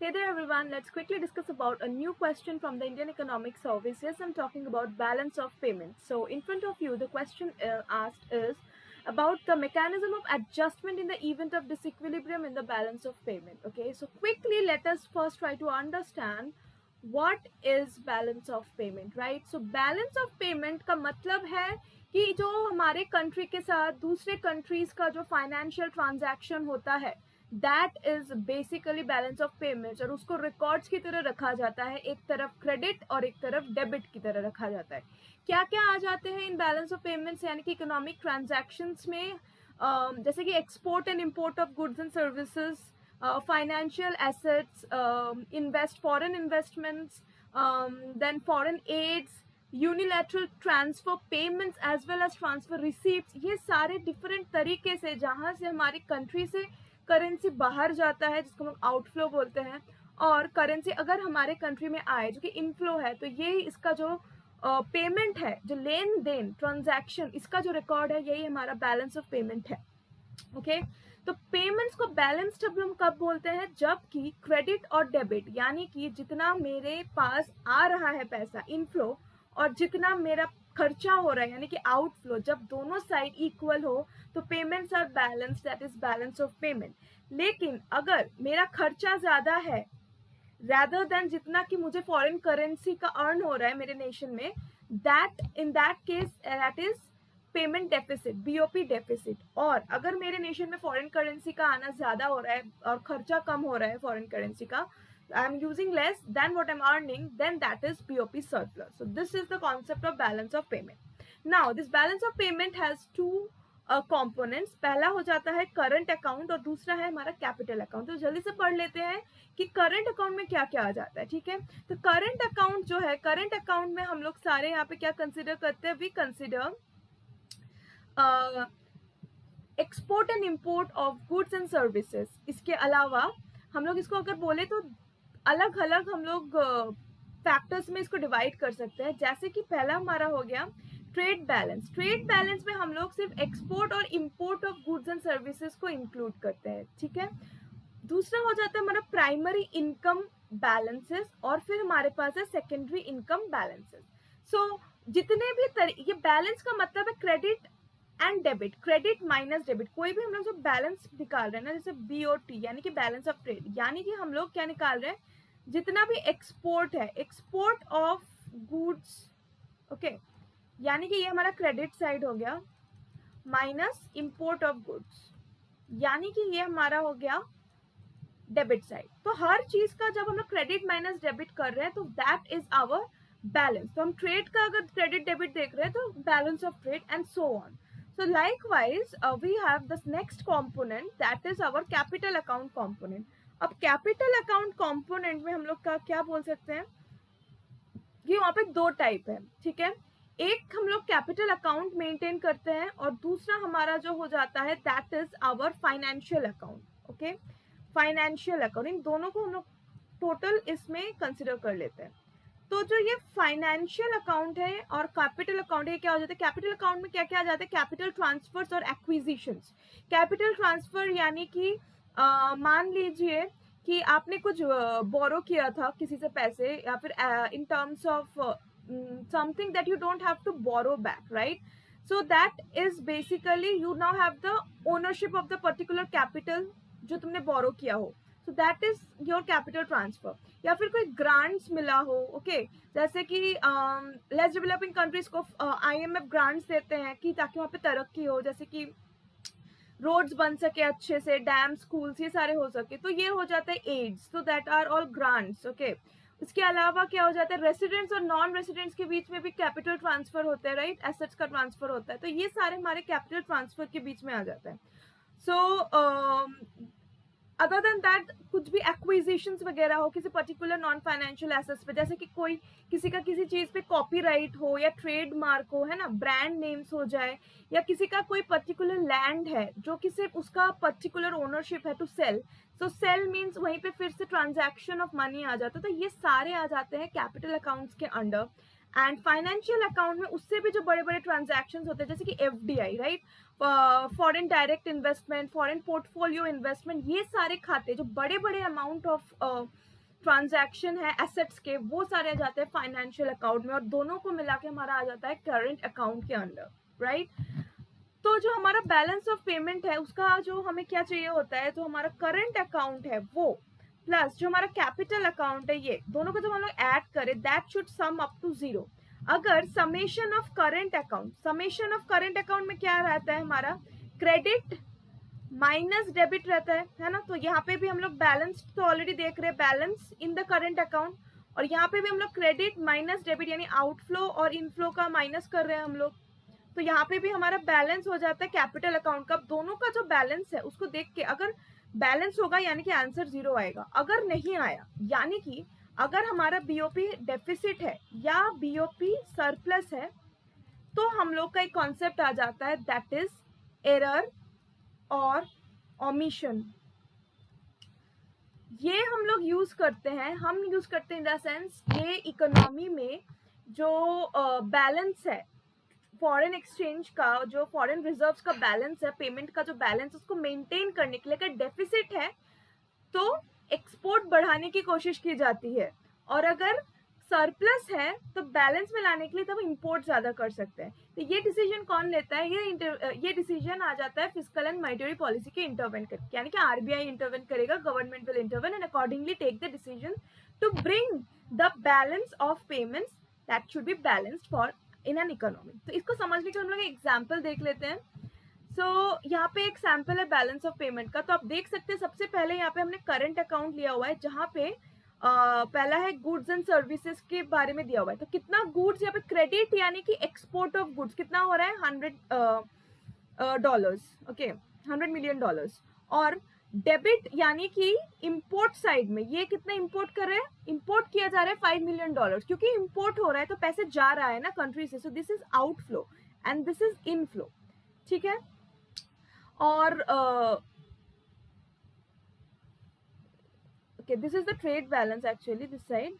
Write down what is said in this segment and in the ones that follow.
Hey there everyone, let's quickly discuss about a new question from the Indian Economic Service. Yes, I'm talking about balance of payments. So in front of you, the question asked is about the mechanism of adjustment in the event of disequilibrium in the balance of payment. Okay, so quickly let us first try to understand what is balance of payment, right? So balance of payment का मतलब है कि जो हमारे country के साथ दूसरे countries का जो फाइनेंशियल ट्रांजैक्शन होता है that is basically balance of payments, और उसको रिकॉर्ड्स की तरह रखा जाता है, एक तरफ क्रेडिट और एक तरफ डेबिट की तरह रखा जाता है। क्या क्या आ जाते हैं इन बैलेंस ऑफ पेमेंट्स, यानी कि इकोनॉमिक ट्रांजैक्शंस में जैसे कि export and import of goods and services, financial assets, foreign investments, then foreign aids, unilateral transfer payments as well as transfer receipt, ये सारे डिफरेंट तरीके से जहाँ से हमारी कंट्री से करेंसी बाहर जाता है जिसको हम आउटफ्लो बोलते हैं, और करेंसी अगर हमारे कंट्री में आए जो कि इनफ्लो है, तो ये इसका जो पेमेंट है, जो लेन देन ट्रांजैक्शन, इसका जो रिकॉर्ड है, यही हमारा बैलेंस ऑफ पेमेंट है। ओके तो पेमेंट्स को बैलेंस्ड हम कब बोलते हैं, जबकि क्रेडिट और डेबिट, यानी कि जितना मेरे पास आ रहा है पैसा इनफ्लो और जितना मेरा खर्चा हो रहा है यानी कि आउटफ्लो, जब दोनों साइड इक्वल हो तो payments are balance, that is balance of payment. लेकिन अगर मेरा खर्चा ज्यादा है rather देन जितना कि मुझे फॉरेन करेंसी का अर्न हो रहा है मेरे नेशन में, that in that case that is payment deficit, BOP deficit. और अगर मेरे नेशन में फॉरेन करेंसी का आना ज्यादा हो रहा है और खर्चा कम हो रहा है फॉरेन करेंसी का, I am using less than what I am earning, then that is BOP surplus. So this is the concept of balance of payment. Now this balance of payment has two components. पहला हो जाता है current account और दूसरा है हमारा capital account. तो जल्दी से पढ़ लेते हैं कि करंट अकाउंट में क्या क्या आ जाता है। ठीक है, तो करंट अकाउंट जो है, करंट अकाउंट में हम लोग सारे यहाँ पे क्या कंसिडर करते हैं, we consider export and import of goods and services. इसके अलावा हम लोग इसको अगर बोले तो अलग अलग हम लोग फैक्टर्स में इसको डिवाइड कर सकते हैं। जैसे कि पहला हमारा हो गया ट्रेड बैलेंस। ट्रेड बैलेंस में हम लोग सिर्फ एक्सपोर्ट और import of goods and services को इंक्लूड करते हैं। ठीक है, दूसरा हो जाता है हमारा प्राइमरी इनकम बैलेंसेस, और फिर हमारे पास है सेकेंडरी इनकम बैलेंसेस। सो जितने भी ये बैलेंस का मतलब है credit and debit, credit minus debit. कोई भी हम लोग जो बैलेंस निकाल रहे हैं ना, जैसे बीओटी यानी कि बैलेंस ऑफ ट्रेड, यानी कि हम लोग क्या निकाल रहे हैं, जितना भी एक्सपोर्ट है, एक्सपोर्ट ऑफ गुड्स, ओके, यानी कि ये हमारा क्रेडिट साइड हो गया, माइनस इंपोर्ट ऑफ गुड्स, यानी कि ये हमारा हो गया डेबिट साइड। तो हर चीज का जब हम लोग क्रेडिट माइनस डेबिट कर रहे हैं तो दैट इज आवर बैलेंस। तो हम ट्रेड का अगर क्रेडिट डेबिट देख रहे हैं तो balance of trade and so on. So likewise, we have this next component that is our capital account component. अब capital account component में हम लोग का क्या बोल सकते हैं कि वहाँ पे दो टाइप है। ठीक है, एक हम लोग कैपिटल अकाउंट मेंटेन करते हैं और दूसरा हमारा जो हो जाता है that is our financial account. Okay, financial account, इन दोनों को हम लोग टोटल इसमें कंसिडर कर लेते हैं। तो जो ये फाइनेंशियल अकाउंट है और कैपिटल अकाउंट है, क्या हो जाता है, कैपिटल अकाउंट में क्या क्या आ जाता है, कैपिटल ट्रांसफर्स और एक्विजिशंस। कैपिटल ट्रांसफर यानी कि मान लीजिए कि आपने कुछ बोरो किया था किसी से पैसे, या फिर in terms of something that you don't have to borrow back, right? So that is basically you now have the ownership of the particular capital जो तुमने बोरो किया हो, so that is your capital transfer. या फिर कोई grants मिला हो, okay, जैसे कि लेस डेवलपिंग कंट्रीज को आईएमएफ ग्रांट्स देते हैं कि ताकि वहाँ पे तरक्की हो, जैसे कि रोड्स बन सके अच्छे से, डैम, स्कूल्स, ये सारे हो सके, तो ये हो जाता है एड्स। तो that are all grants. Okay, इसके अलावा क्या हो जाता है, रेसिडेंट्स और नॉन रेसिडेंट्स के बीच में भी कैपिटल ट्रांसफर होता है, राइट? एसेट्स का ट्रांसफर होता है, तो ये सारे हमारे कैपिटल ट्रांसफर के बीच में आ जाता है। सो अदर देन दैट कुछ भी एक्विजिशंस वगैरह हो किसी पर्टिकुलर नॉन फाइनेंशियल एसेट्स पे, जैसे कि कोई किसी का किसी चीज पे कॉपीराइट हो या ट्रेडमार्क हो, है ना, ब्रांड नेम्स हो जाए, या किसी का कोई पर्टिकुलर लैंड है जो कि सिर्फ उसका पर्टिकुलर ओनरशिप है to sell, so sell means वहीं पे फिर से ट्रांजैक्शन ऑफ मनी आ जाता है। तो ये सारे आ जाते हैं कैपिटल अकाउंट्स के अंडर। एंड फाइनेंशियल अकाउंट में उससे भी जो बड़े बड़े ट्रांजैक्शंस होते हैं जैसे कि FDI, right, foreign direct investment, foreign portfolio investment, ये सारे खाते जो बड़े बड़े अमाउंट ऑफ ट्रांजैक्शन है एसेट्स के, वो सारे आ जाते हैं फाइनेंशियल अकाउंट में, और दोनों को मिला के हमारा आ जाता है करंट अकाउंट के अंडर, राइट। तो जो हमारा बैलेंस ऑफ पेमेंट है उसका जो हमें क्या चाहिए होता है, जो हमारा करंट अकाउंट है वो प्लस जो हमारा कैपिटल अकाउंट है, ये दोनों को जब हम लोग ऐड करें that should sum up to 0। अगर समेशन ऑफ करंट अकाउंट में क्या रहता है हमारा, क्रेडिट माइनस डेबिट रहता है ना। तो यहाँ पे भी हम लोग बैलेंस तो ऑलरेडी देख रहे हैं, balance in the current account, और यहाँ पे भी हम लोग क्रेडिट माइनस डेबिट यानी आउटफ्लो और इनफ्लो का माइनस कर रहे हैं हम लोग। तो यहाँ पे भी हमारा बैलेंस हो जाता है कैपिटल अकाउंट का। दोनों का जो बैलेंस है उसको देख के अगर बैलेंस होगा यानी कि आंसर 0 आएगा, अगर नहीं आया यानी कि अगर हमारा बीओपी डेफिसिट है या बीओपी सरप्लस है, तो हम लोग का एक कॉन्सेप्ट आ जाता है दैट इज एरर और ओमिशन। ये हम लोग यूज करते हैं इन द सेंस ये इकोनॉमी में जो बैलेंस है फॉरेन एक्सचेंज का, जो फॉरेन रिजर्व्स का बैलेंस है, पेमेंट का जो बैलेंस, उसको मेंटेन करने के लिए अगर डेफिसिट है तो एक्सपोर्ट बढ़ाने की कोशिश की जाती है, और अगर सरप्लस है तो बैलेंस में लाने के लिए तब इंपोर्ट ज्यादा कर सकते हैं। तो ये डिसीजन कौन लेता है, ये डिसीजन आ जाता है फिस्कल एंड मॉनेटरी पॉलिसी के इंटरवेन करके, यानी कि आरबीआई इंटरवेन करेगा, government will intervene and accordingly take the decision to bring the balance of payments that should be balanced for in an economy. तो इसको समझने के हम लोग एग्जाम्पल देख लेते हैं। यहाँ पे एक सैंपल है बैलेंस ऑफ पेमेंट का। तो आप देख सकते हैं सबसे पहले यहाँ पे हमने करंट अकाउंट लिया हुआ है, जहाँ पे पहला है गुड्स एंड सर्विसेज के बारे में दिया हुआ है। तो कितना गुड्स यहाँ पे क्रेडिट यानी कि एक्सपोर्ट ऑफ गुड्स कितना हो रहा है, $100, ओके, $100 million। और डेबिट यानी कि इंपोर्ट साइड में ये कितना इंपोर्ट कर रहे हैं, इंपोर्ट किया जा रहा है $5 million, क्योंकि इंपोर्ट हो रहा है तो पैसे जा रहा है ना कंट्री से, सो this is outflow and this is inflow, ठीक है। और okay, this is the trade balance actually this side,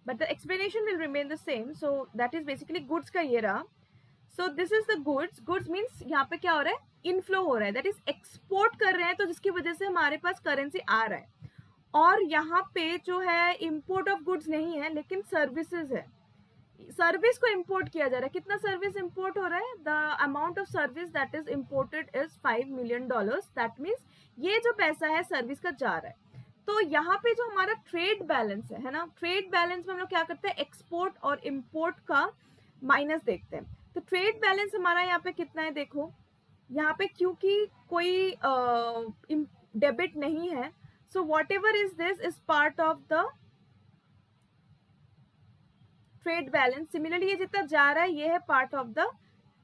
but the explanation will remain the same, so that is basically goods का ये रहा। so this is the goods means यहाँ पे क्या हो रहा है, इनफ्लो हो रहा है, that is एक्सपोर्ट कर रहे हैं, तो जिसकी वजह से हमारे पास करेंसी आ रहा है। और यहाँ पे जो है इम्पोर्ट ऑफ गुड्स नहीं है लेकिन सर्विसेज है, सर्विस को इंपोर्ट किया जा रहा है। कितना सर्विस इंपोर्ट हो रहा है, the amount of service that is imported is $5 million, that means ये जो पैसा है सर्विस का जा रहा है। तो यहाँ पे जो हमारा ट्रेड बैलेंस है ना, ट्रेड बैलेंस में हम लोग क्या करते हैं, एक्सपोर्ट और इम्पोर्ट का माइनस देखते हैं। तो ट्रेड बैलेंस हमारा यहाँ पे कितना है, देखो यहाँ पे क्योंकि कोई डेबिट नहीं है, so what ever is this is part of the trade balance. Similarly ये जितना जा रहा है ये है part of the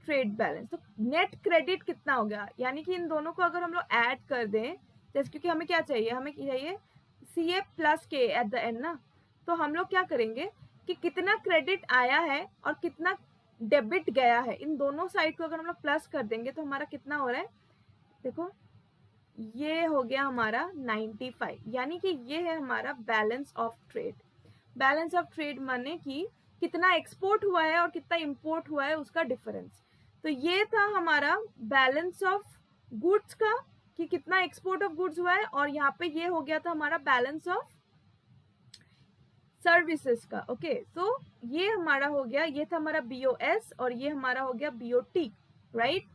trade balance. तो नेट क्रेडिट कितना हो गया, यानी कि इन दोनों को अगर हम लोग ऐड कर दें, जैसे क्योंकि हमें क्या चाहिए, हमें चाहिए CA plus K at the end ना, तो हम लोग क्या करेंगे कि कितना क्रेडिट आया है और कितना डेबिट गया है, इन दोनों साइड को अगर हम लोग प्लस कर देंगे तो हमारा कितना हो रहा है, देखो ये हो गया हमारा 95, यानी कि ये है हमारा balance of trade. Balance of trade माने कि कितना एक्सपोर्ट हुआ है और कितना इंपोर्ट हुआ है उसका डिफरेंस। तो ये था हमारा बैलेंस ऑफ गुड्स का कि कितना एक्सपोर्ट ऑफ गुड्स हुआ है, और यहाँ पे ये हो गया था हमारा बैलेंस ऑफ सर्विसेज का। ओके, सो ये हमारा हो गया, ये था हमारा BOS और ये हमारा हो गया BOT, right.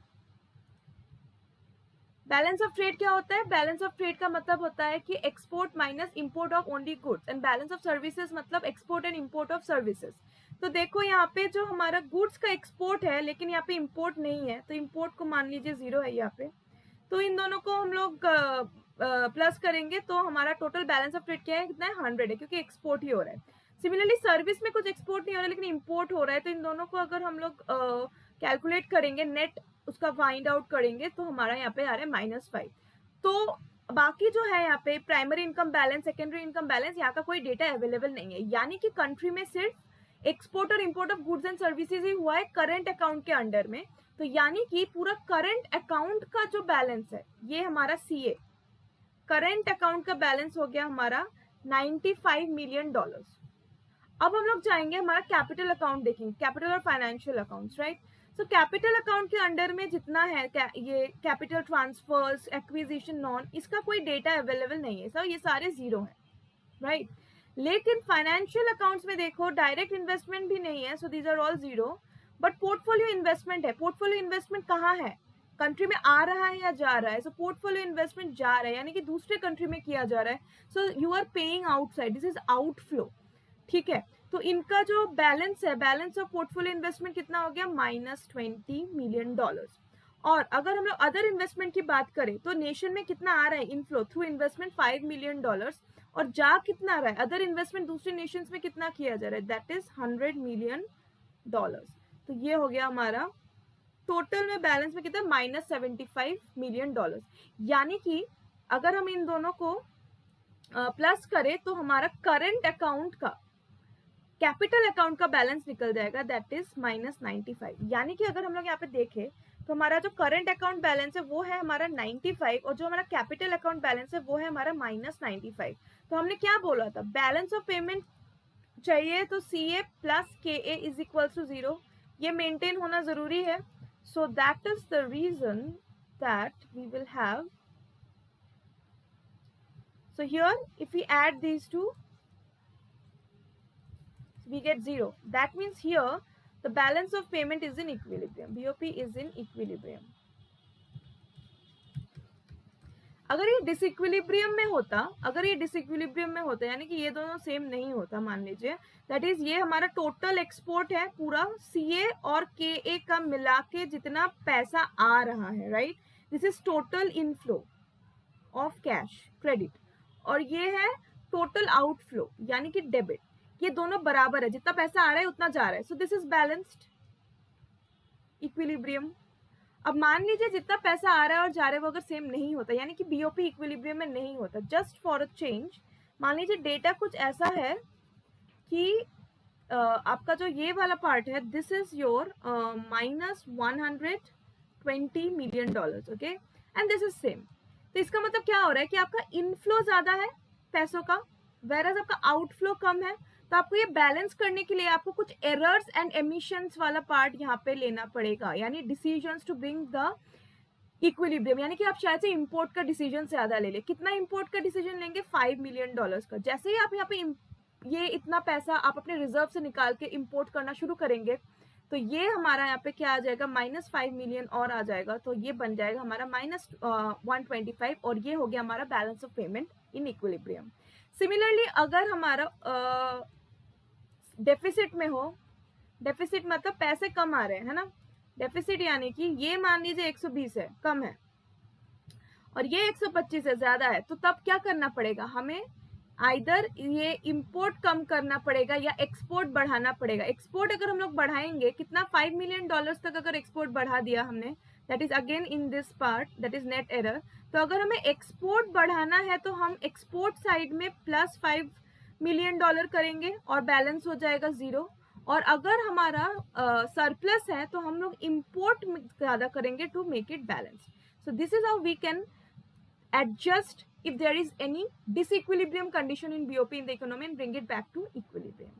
Balance of trade क्या होता है, बैलेंस ऑफ ट्रेड का मतलब होता है कि export minus import of only goods, and balance of services मतलब export and import of services. तो देखो यहाँ पे जो हमारा गुड्स का एक्सपोर्ट है लेकिन यहाँ पे इंपोर्ट नहीं है, तो इंपोर्ट को मान लीजिए 0 है यहाँ पे, तो इन दोनों को हम लोग प्लस करेंगे तो हमारा टोटल बैलेंस ऑफ ट्रेड क्या है, कितना है, 100 है, क्योंकि एक्सपोर्ट ही हो रहा है। सिमिलरली सर्विस में कुछ एक्सपोर्ट नहीं हो रहा है लेकिन इंपोर्ट हो रहा है, तो इन दोनों को अगर हम लोग कैलकुलेट करेंगे, नेट उसका फाइंड आउट करेंगे, तो हमारा यहाँ पे आ रहा है -5। तो बाकी जो है यहाँ पे primary income balance, secondary income balance, यहाँ का कोई डेटा अवेलेबल नहीं है, यानी कि कंट्री में सिर्फ एक्सपोर्ट और import of goods and services ही हुआ है करंट अकाउंट के अंडर में। तो यानी कि पूरा करंट अकाउंट का जो बैलेंस है ये हमारा CA, करंट अकाउंट का बैलेंस हो गया हमारा $95 million। अब हम लोग जाएंगे हमारा कैपिटल अकाउंट देखेंगे, कैपिटल और financial accounts, right. So capital account के अंडर में जितना है ये कैपिटल ट्रांसफर्स, एक्विजिशन, नॉन, इसका कोई डेटा अवेलेबल नहीं है, सर ये सारे जीरो हैं, राइट। लेकिन फाइनेंशियल अकाउंट्स में देखो डायरेक्ट इन्वेस्टमेंट भी नहीं है, so these are all zero, but portfolio investment है। पोर्टफोलियो इन्वेस्टमेंट कहाँ है, कंट्री में आ रहा है या जा रहा है, सो पोर्टफोलियो इन्वेस्टमेंट जा रहा है यानी कि दूसरे कंट्री में किया जा रहा है, so you are paying outside, this is outflow, ठीक है। तो इनका जो बैलेंस है, बैलेंस ऑफ पोर्टफोलियो इन्वेस्टमेंट कितना हो गया, -$20 मिलियन। और अगर हम लोग अदर इन्वेस्टमेंट की बात करें तो नेशन में कितना आ रहा है इनफ्लो थ्रू इन्वेस्टमेंट, $5 मिलियन, और जा कितना रहा है, अदर इन्वेस्टमेंट दूसरे नेशंस में कितना किया जा रहा है, दैट इज $100 मिलियन। तो ये हो गया हमारा टोटल में बैलेंस में कितना, -$75 मिलियन। यानी कि अगर हम इन दोनों को प्लस करें तो हमारा करंट अकाउंट का, कैपिटल अकाउंट का बैलेंस निकल जाएगा, दैट इज -95। यानी कि अगर हम लोग यहाँ पे देखें तो हमारा जो करंट अकाउंट बैलेंस है वो है हमारा 95, और जो हमारा कैपिटल अकाउंट बैलेंस है वो है हमारा -95। तो हमने क्या बोला था, बैलेंस ऑफ पेमेंट चाहिए तो CA + KA is equal to 0, ये मेंटेन होना जरूरी है। So that is the reason that we will have, so here if we add these two we get 0, that means here the balance of payment is in equilibrium, BOP is in equilibrium। अगर ये disequilibrium में होता, यानी कि ये दोनों same नहीं होता, मान लीजिए दैट इज ये हमारा टोटल एक्सपोर्ट है पूरा CA और KA का मिला के जितना पैसा आ रहा है, right, this is total inflow of cash credit, और ये है टोटल आउटफ्लो यानी कि डेबिट, ये दोनों बराबर है, जितना पैसा आ रहा है उतना जा रहा है, सो दिस इज बैलेंस्ड इक्विलिब्रियम। अब मान लीजिए जितना पैसा आ रहा है और जा रहा है वो अगर सेम नहीं होता, यानी कि BOP इक्विलिब्रियम में नहीं होता, जस्ट फॉर अ चेंज मान लीजिए डेटा कुछ ऐसा है कि आपका जो ये वाला पार्ट है this is your -$120 million, okay, and this is same. तो इसका मतलब क्या हो रहा है कि आपका इनफ्लो ज्यादा है पैसों का, वेरएज आपका आउटफ्लो कम है, तो आपको ये बैलेंस करने के लिए आपको कुछ एरर्स एंड एमिशंस वाला पार्ट यहाँ पे लेना पड़ेगा, यानी decisions to bring the equilibrium, यानी कि आप शायद से इंपोर्ट का डिसीजन ज्यादा ले ले। कितना इंपोर्ट का डिसीजन लेंगे, $5 मिलियन का। जैसे ही आप यहाँ पे ये इतना पैसा आप अपने रिजर्व से निकाल के इंपोर्ट करना शुरू करेंगे तो ये हमारा यहाँ पे क्या आ जाएगा, -$5 मिलियन और आ जाएगा, तो ये बन जाएगा हमारा -125, और ये हो गया हमारा balance of payment in equilibrium. Similarly अगर हमारा डेफिसिट में हो, डेफिसिट मतलब पैसे कम आ रहे हैं, है ना, डेफिसिट यानी कि ये मान लीजिए 120 है, कम है, और ये 125 है, ज्यादा है, तो तब क्या करना पड़ेगा हमें, आइदर ये इंपोर्ट कम करना पड़ेगा या एक्सपोर्ट बढ़ाना पड़ेगा। एक्सपोर्ट अगर हम लोग बढ़ाएंगे कितना, $5 मिलियन तक अगर एक्सपोर्ट बढ़ा दिया हमने, that is again in this part, that is net error. तो अगर हमें एक्सपोर्ट बढ़ाना है तो हम एक्सपोर्ट साइड में +$5 मिलियन करेंगे और बैलेंस हो जाएगा 0, और अगर हमारा सरप्लस है तो हम लोग इंपोर्ट ज्यादा करेंगे to make it balance. So this is how we can adjust if there is any disequilibrium condition in BOP in the economy and bring it back to equilibrium.